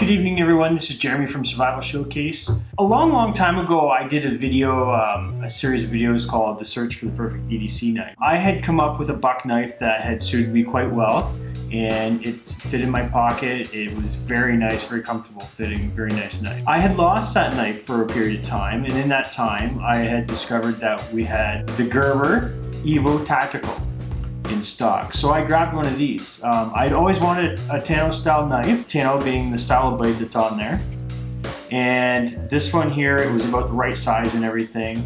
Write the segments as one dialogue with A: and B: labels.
A: Good evening everyone, this is Jeremy from Survival Showcase. A long time ago I did a video, a series of videos called The Search for the Perfect EDC Knife. I had come up with a buck knife that had suited me quite well and it fit in my pocket. It was very nice, very comfortable fitting, very nice knife. I had lost that knife for a period of time, and in that time I had discovered that we had the Gerber Evo Tactical in stock. So I grabbed one of these. I'd always wanted a Tanto style knife, Tanto being the style of blade that's on there. And this one here, it was about the right size and everything.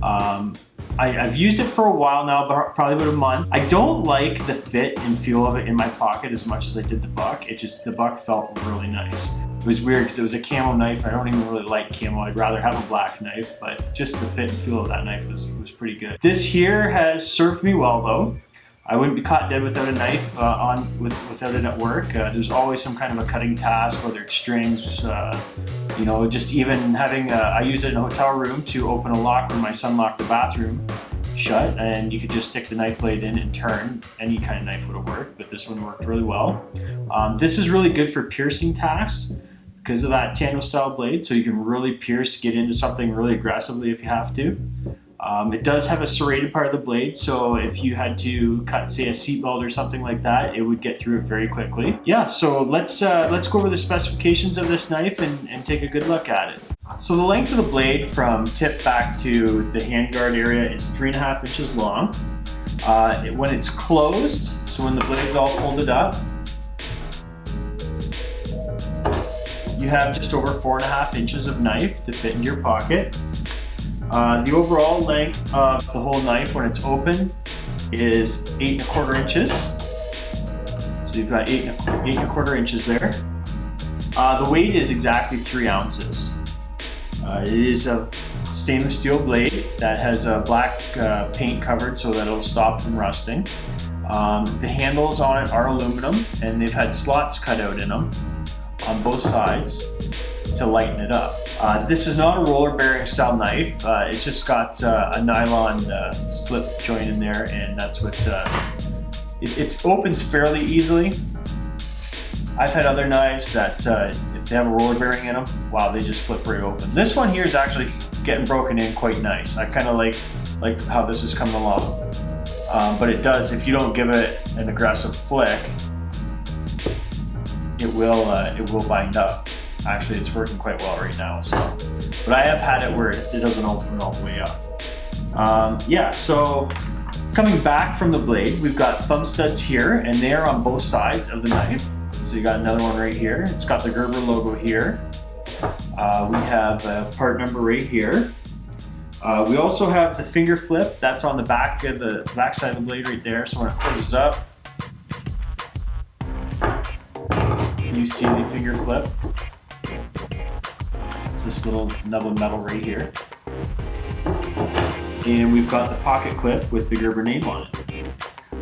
A: I've used it for a while now, probably about a month. I don't like the fit and feel of it in my pocket as much as I did the buck. The buck felt really nice. It was weird because it was a camo knife. I don't even really like camo. I'd rather have a black knife, but just the fit and feel of that knife was pretty good. This here has served me well though. I wouldn't be caught dead without a knife without it at work. There's always some kind of a cutting task, whether it's strings, you know, just even having, I use it in a hotel room to open a lock when my son locked the bathroom shut, and you could just stick the knife blade in and turn. Any kind of knife would have worked, but this one worked really well. This is really good for piercing tasks because of that Tanto style blade, so you can really pierce, get into something really aggressively if you have to. It does have a serrated part of the blade, so if you had to cut, say, a seatbelt or something like that, it would get through it very quickly. Yeah, so let's go over the specifications of this knife and take a good look at it. So the length of the blade from tip back to the handguard area is 3.5 inches long. When it's closed, so when the blade's all folded up, you have just over 4.5 inches of knife to fit in your pocket. The overall length of the whole knife when it's open is 8.25 inches. So you've got 8.25 inches there. The weight is exactly 3 ounces. It is a stainless steel blade that has a black paint covered so that it'll stop from rusting. The handles on it are aluminum, and they've had slots cut out in them on both sides to lighten it up. This is not a roller bearing style knife. It's just got a nylon slip joint in there, and that's what it opens fairly easily. I've had other knives that if they have a roller bearing in them, wow, they just flip right open. This one here is actually getting broken in quite nice. I kind of like how this is coming along. But it does, if you don't give it an aggressive flick, it will bind up. Actually, it's working quite well right now. So, but I have had it where it doesn't open all the way up. Yeah, so coming back from the blade, we've got thumb studs here, and they're on both sides of the knife. So you got another one right here. It's got the Gerber logo here. We have a part number right here. We also have the finger flip. That's on the back of the back side of the blade right there. So when it closes up, you see the finger flip. It's this little nub of metal right here. And we've got the pocket clip with the Gerber name on it.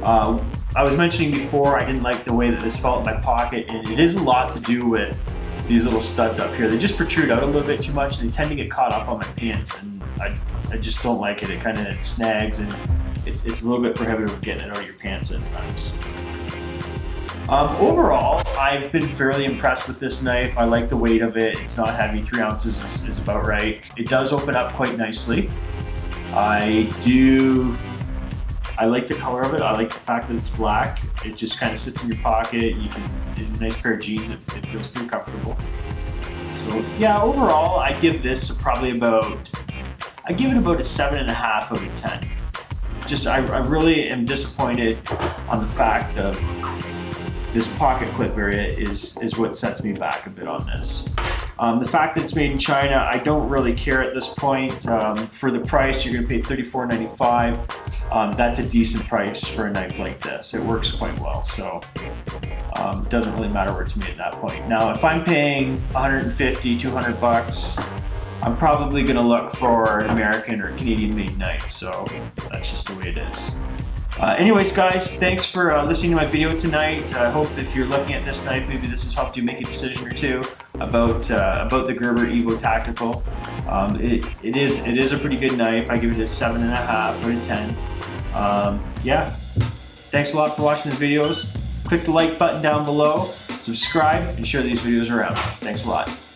A: I was mentioning before I didn't like the way that this felt in my pocket, and it is a lot to do with these little studs up here. They just protrude out a little bit too much, and they tend to get caught up on my pants, and I just don't like it. It kind of snags, and it's a little bit prohibitive getting it out of your pants at times. Overall, I've been fairly impressed with this knife. I like the weight of it. It's not heavy. 3 ounces is about right. It does open up quite nicely. I like the color of it. I like the fact that it's black. It just kind of sits in your pocket. You can, in a nice pair of jeans, it feels pretty comfortable. So yeah, overall, I give this probably I give it about a 7.5 out of 10. I really am disappointed on the fact of this pocket clip area is what sets me back a bit on this. The fact that it's made in China, I don't really care at this point. For the price, you're gonna pay $34.95. That's a decent price for a knife like this. It works quite well, so it doesn't really matter where it's made at that point. Now, if I'm paying 150, 200 bucks, I'm probably gonna look for an American or Canadian made knife, so that's just the way it is. Anyways guys, thanks for listening to my video tonight. I hope if you're looking at this knife, maybe this has helped you make a decision or two about the Gerber Evo Tactical. It is a pretty good knife. I give it a 7.5 out of 10. Yeah, thanks a lot for watching the videos. Click the like button down below. subscribe, and share these videos around. Thanks a lot.